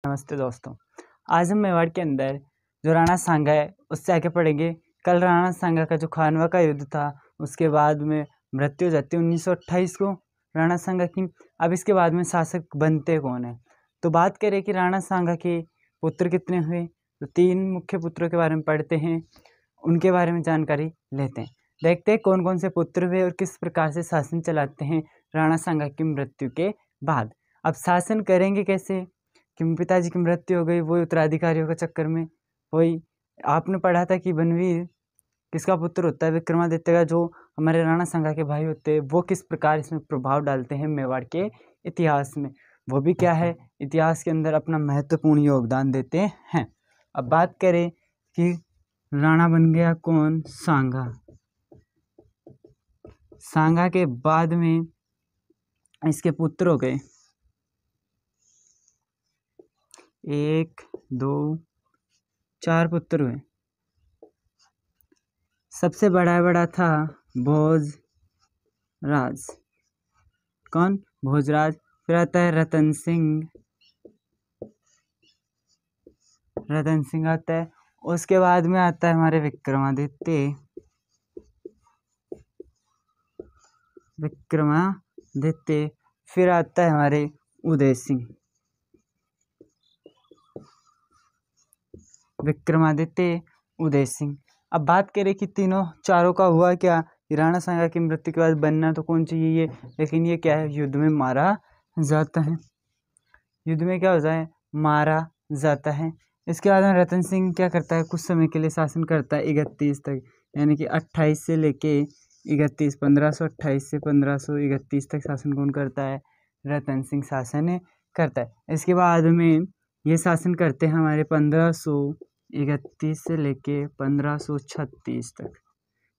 नमस्ते दोस्तों। आज हम मेवाड़ के अंदर जो राणा सांगा है उससे आगे पढ़ेंगे। कल राणा सांगा का जो खानवा का युद्ध था उसके बाद में मृत्यु हो जाती है 1928 को राणा सांगा की। अब इसके बाद में शासक बनते कौन है, तो बात करें कि राणा सांगा के पुत्र कितने हुए, तो 3 मुख्य पुत्रों के बारे में पढ़ते हैं, उनके बारे में जानकारी लेते हैं। देखते हैं कौन कौन से पुत्र हुए और किस प्रकार से शासन चलाते हैं राणा सांगा की मृत्यु के बाद। अब शासन करेंगे कैसे कि पिताजी की मृत्यु हो गई, वो उत्तराधिकारियों के चक्कर में। वही आपने पढ़ा था कि बनवीर किसका पुत्र होता है, विक्रमादित्य का, जो हमारे राणा सांगा के भाई होते हैं। वो किस प्रकार इसमें प्रभाव डालते हैं मेवाड़ के इतिहास में, वो भी क्या है इतिहास के अंदर अपना महत्वपूर्ण योगदान देते हैं। अब बात करें कि राणा बन गया कौन, सांगा। सांगा के बाद में इसके पुत्र हो गए 1 2 4 पुत्र हुए। सबसे बड़ा था भोजराज। कौन, भोजराज। फिर आता है रतन सिंह आता है। उसके बाद में आता है हमारे विक्रमादित्य। फिर आता है हमारे उदय सिंह। विक्रमादित्य, उदय सिंह। अब बात करें कि चारों का हुआ क्या। राणा सांगा की मृत्यु के बाद बनना तो कौन चाहिए, लेकिन ये क्या है, युद्ध में मारा जाता है। युद्ध में क्या होता है, मारा जाता है। इसके बाद में रतन सिंह क्या करता है, कुछ समय के लिए शासन करता है 31 तक, यानी कि 28 से लेके 31, 1528 से 1531 तक शासन कौन करता है, रतन सिंह शासन करता है। इसके बाद में ये शासन करते हैं हमारे 1531 से लेके 1536 तक।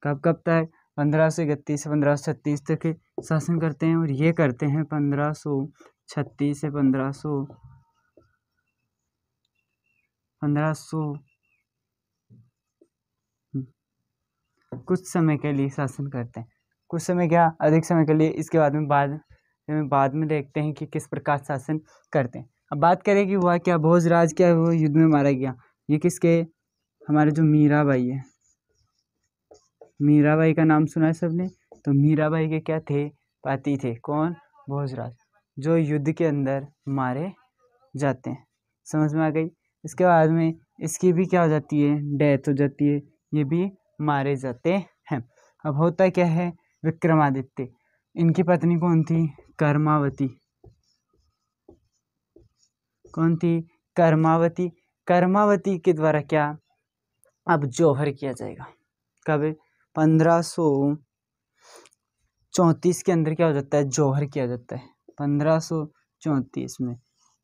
कब तक, 1531 से 1536 तक शासन करते हैं। और ये करते हैं 1536 से 1500 कुछ समय के लिए शासन करते हैं। कुछ समय क्या, अधिक समय के लिए। इसके बाद में देखते हैं कि किस प्रकार शासन करते हैं। अब बात करें कि हुआ क्या, भोजराज क्या हुआ, युद्ध में मारा गया। ये किसके, हमारे जो मीराबाई है, मीराबाई का नाम सुना है सबने। तो मीराबाई के क्या थे, पति थे। कौन, भोजराज, जो युद्ध के अंदर मारे जाते हैं। समझ में आ गई। इसके बाद में इसकी भी क्या हो जाती है, डेथ हो जाती है, ये भी मारे जाते हैं। अब होता क्या है, विक्रमादित्य, इनकी पत्नी कौन थी, कर्मावती। कौन थी, कर्मावती। कर्मावती के द्वारा क्या, अब जौहर किया जाएगा। कब, 1534 के अंदर क्या हो जाता है, जौहर किया जाता है। 1534 में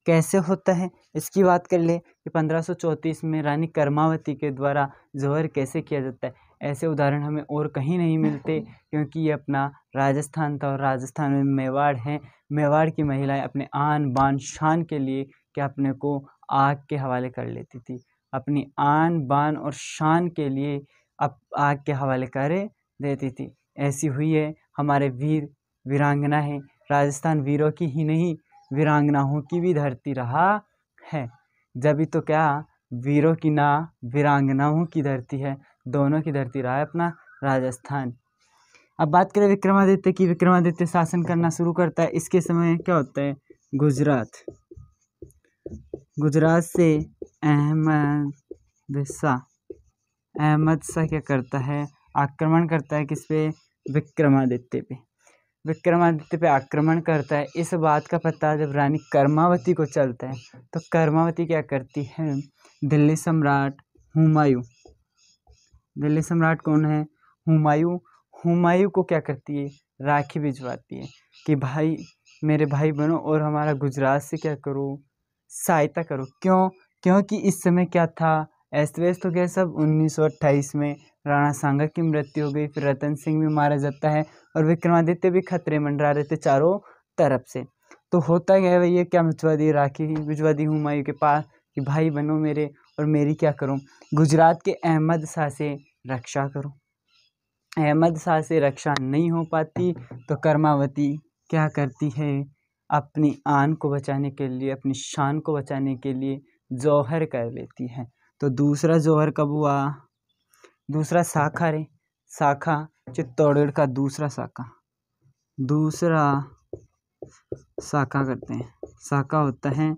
कैसे होता है, इसकी बात कर ले कि 1534 में रानी कर्मावती के द्वारा जौहर कैसे किया जाता है। ऐसे उदाहरण हमें और कहीं नहीं मिलते, क्योंकि ये अपना राजस्थान था और राजस्थान में मेवाड़ है। मेवाड़ की महिलाएं अपने आन बान शान के लिए क्या अपने को आग के हवाले कर लेती थी। अपनी आन बान और शान के लिए अब आग के हवाले कर देती थी। ऐसी हुई है हमारे वीर वीरांगना है। राजस्थान वीरों की ही नहीं, वीरांगनाओं की भी धरती रहा है। जब तो क्या, वीरों की ना वीरांगनाओं की धरती है, दोनों की धरती रहा है अपना राजस्थान। अब बात करें विक्रमादित्य की। विक्रमादित्य शासन करना शुरू करता है। इसके समय क्या होता है, गुजरात से अहमद शाह क्या करता है, आक्रमण करता है। किस पे, विक्रमादित्य पे। विक्रमादित्य पे आक्रमण करता है। इस बात का पता जब रानी कर्मावती को चलता है, तो कर्मावती क्या करती है, दिल्ली सम्राट कौन है, हुमायूं को क्या करती है, राखी भिजवाती है कि भाई मेरे भाई बनो और हमारा गुजरात से क्या करो, सहायता करो। क्योंकि इस समय क्या था, अस्त व्यस्त हो गया सब। 1928 में राणा सांगा की मृत्यु हो गई, फिर रतन सिंह भी मारा जाता है और विक्रमादित्य भी खतरे मंडरा रहे थे चारों तरफ से। तो होता क्या है भैया, क्या राखी भिजवा दी हुमायूं के पास कि भाई बनो मेरे और मेरी क्या करो, गुजरात के अहमद शाह से रक्षा करो। अहमद शाह से रक्षा नहीं हो पाती तो कर्मावती क्या करती है, अपनी आन को बचाने के लिए, अपनी शान को बचाने के लिए जौहर कर लेती है। तो दूसरा जौहर कब हुआ? दूसरा साखा रे, साखा चित्तौड़गढ़ का दूसरा साखा करते हैं। साखा होता है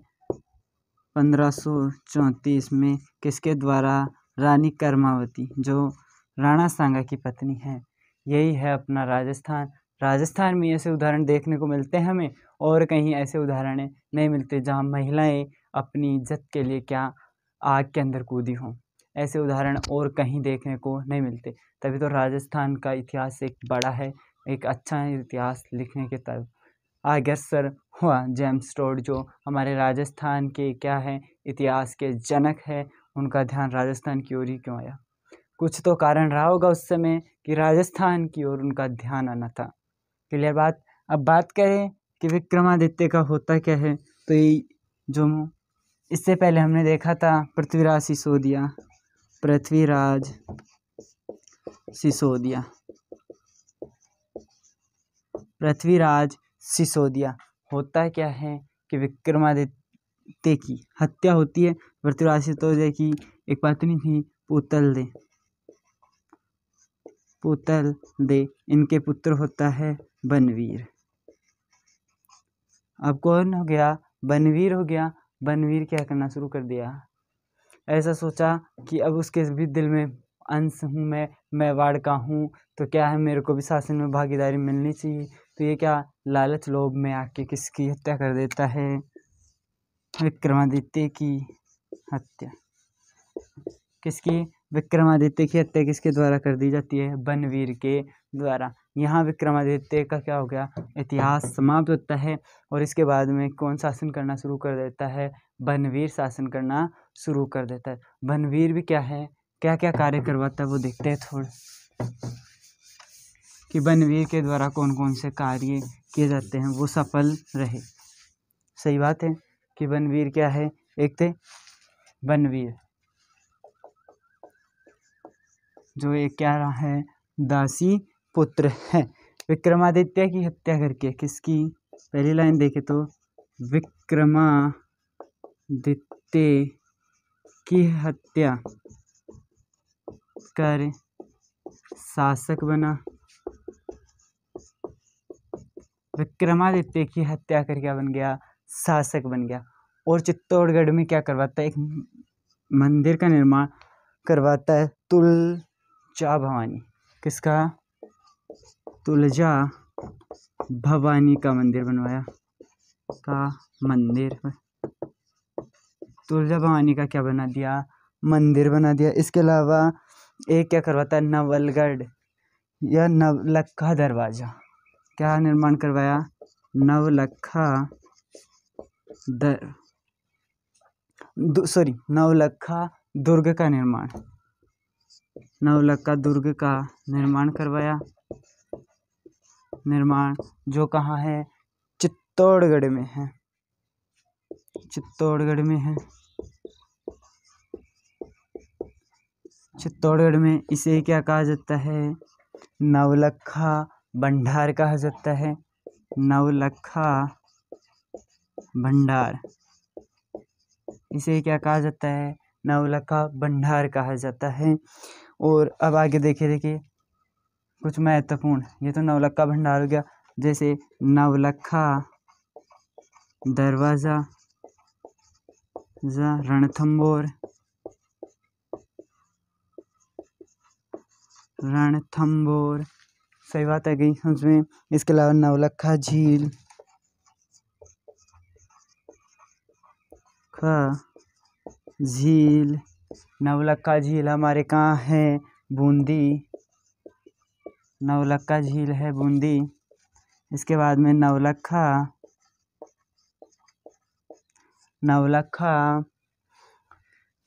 1534 में किसके द्वारा? रानी कर्मावती, जो राणा सांगा की पत्नी है। यही है अपना राजस्थान। राजस्थान में ऐसे उदाहरण देखने को मिलते हैं हमें, और कहीं ऐसे उदाहरण नहीं मिलते जहाँ महिलाएं अपनी इज्जत के लिए क्या आग के अंदर कूदी हों। ऐसे उदाहरण और कहीं देखने को नहीं मिलते। तभी तो राजस्थान का इतिहास एक बड़ा है, एक अच्छा इतिहास लिखने की तरफ अग्रसर हुआ। जेम्स टोड जो हमारे राजस्थान के क्या है, इतिहास के जनक है, उनका ध्यान राजस्थान की ओर ही क्यों आया? कुछ तो कारण रहा होगा उस समय कि राजस्थान की ओर उनका ध्यान आना था। क्लियर बात। अब बात करें कि विक्रमादित्य का होता क्या है, तो ये जो इससे पहले हमने देखा था पृथ्वीराज सिसोदिया होता क्या है कि विक्रमादित्य की हत्या होती है। पृथ्वीराज सिसोदिया की एक पत्नी थी पुतल दे, इनके पुत्र होता है बनवीर। अब कौन हो गया? बनवीर हो गया। बनवीर क्या करना शुरू कर दिया? ऐसा सोचा कि अब उसके भी दिल में अंश हूँ, मैं मेवाड़ का हूँ, तो क्या है, मेरे को भी शासन में भागीदारी मिलनी चाहिए। तो ये क्या लालच लोभ में आके किसकी हत्या कर देता है? विक्रमादित्य की हत्या। किसकी? विक्रमादित्य की हत्या किसके द्वारा कर दी जाती है? बनवीर के द्वारा। यहाँ विक्रमादित्य का क्या हो गया? इतिहास समाप्त होता है। और इसके बाद में कौन शासन करना शुरू कर देता है? बनवीर शासन करना शुरू कर देता है। बनवीर भी क्या है, क्या क्या कार्य करवाता है वो देखते हैं थोड़ा, कि बनवीर के द्वारा कौन कौन से कार्य किए जाते हैं वो सफल रहे। सही बात है कि बनवीर क्या है? एक थे बनवीर जो एक क्या रहा है, दासी पुत्र है। विक्रमादित्य की हत्या करके, किसकी? पहली लाइन देखे तो विक्रमादित्य की हत्या कर शासक बना। विक्रमादित्य की हत्या कर क्या बन गया? शासक बन गया। और चित्तौड़गढ़ में क्या करवाता है? एक मंदिर का निर्माण करवाता है, तुलजा भवानी। किसका? तुलजा भवानी का मंदिर बनवाया। तुलजा भवानी का क्या बना दिया? मंदिर बना दिया। इसके अलावा एक क्या करवाता है? नवलगढ़ या नवलखा दरवाजा। क्या निर्माण करवाया? नवलखा दुर्ग का निर्माण करवाया। जो कहाँ है? चित्तौड़गढ़ में इसे क्या कहा जाता है? नवलखा भंडार कहा जाता है। नवलखा भंडार, इसे क्या कहा जाता है? नवलखा भंडार कहा जाता है। और अब आगे देखिए कुछ महत्वपूर्ण, ये तो नवलखा भंडार हो गया। जैसे नवलखा दरवाजा, रणथंभौर, सही बात है गई समझ में। इसके अलावा नवलखा झील हमारे कहाँ है? बूंदी। नवलखा झील है बूंदी। इसके बाद में नवलखा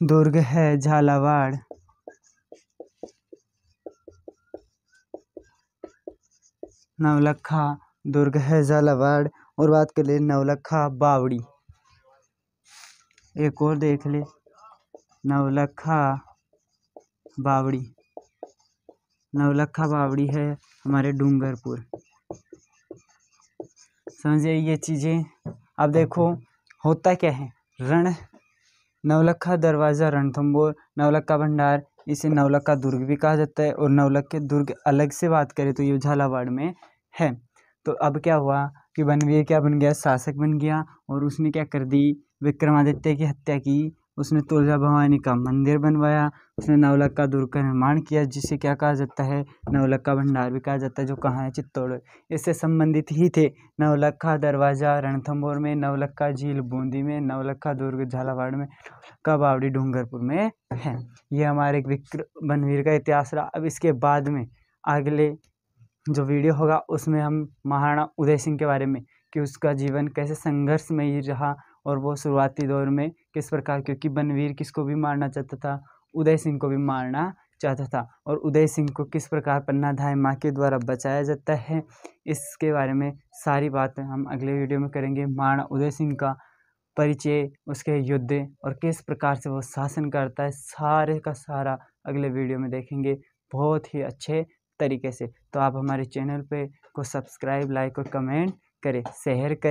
दुर्ग है झालावाड़। और बात कर ले नवलखा बावड़ी, एक और देख ले नवलखा बावड़ी है हमारे डूंगरपुर। समझिए ये चीज़ें। अब देखो होता क्या है, नवलखा दरवाज़ा, रणथंभौर, नवलखा भंडार, इसे नवलखा दुर्ग भी कहा जाता है। और नवलखा दुर्ग अलग से बात करें तो ये झालावाड़ में है। तो अब क्या हुआ कि बनवीर क्या बन गया, शासक बन गया, और उसने क्या कर दी, विक्रमादित्य की हत्या की। उसने तुलजा भवानी का मंदिर बनवाया, उसने नवलखा दुर्ग का निर्माण किया, जिसे क्या कहा जाता है, नवलखा भंडार भी कहा जाता है, जो कहाँ है, चित्तौड़। इससे संबंधित ही थे नवलखा दरवाज़ा रणथंभौर में, नवलखा झील बूंदी में, नवलखा दुर्ग झालावाड़ में, का बावड़ी डूंगरपुर में है। ये हमारे बनवीर का इतिहास रहा। अब इसके बाद में अगले जो वीडियो होगा उसमें हम महाराणा उदय सिंह के बारे में, कि उसका जीवन कैसे संघर्षमयी रहा, और वो शुरुआती दौर में किस प्रकार, क्योंकि बनवीर किसको भी मारना चाहता था, उदय सिंह को भी मारना चाहता था, और उदय सिंह को किस प्रकार पन्नाधाय माँ के द्वारा बचाया जाता है, इसके बारे में सारी बातें हम अगले वीडियो में करेंगे। महाराणा उदय सिंह का परिचय, उसके युद्ध और किस प्रकार से वो शासन करता है, सारे का सारा अगले वीडियो में देखेंगे बहुत ही अच्छे तरीके से। तो आप हमारे चैनल पे को सब्सक्राइब, लाइक और कमेंट करें, शेयर करें।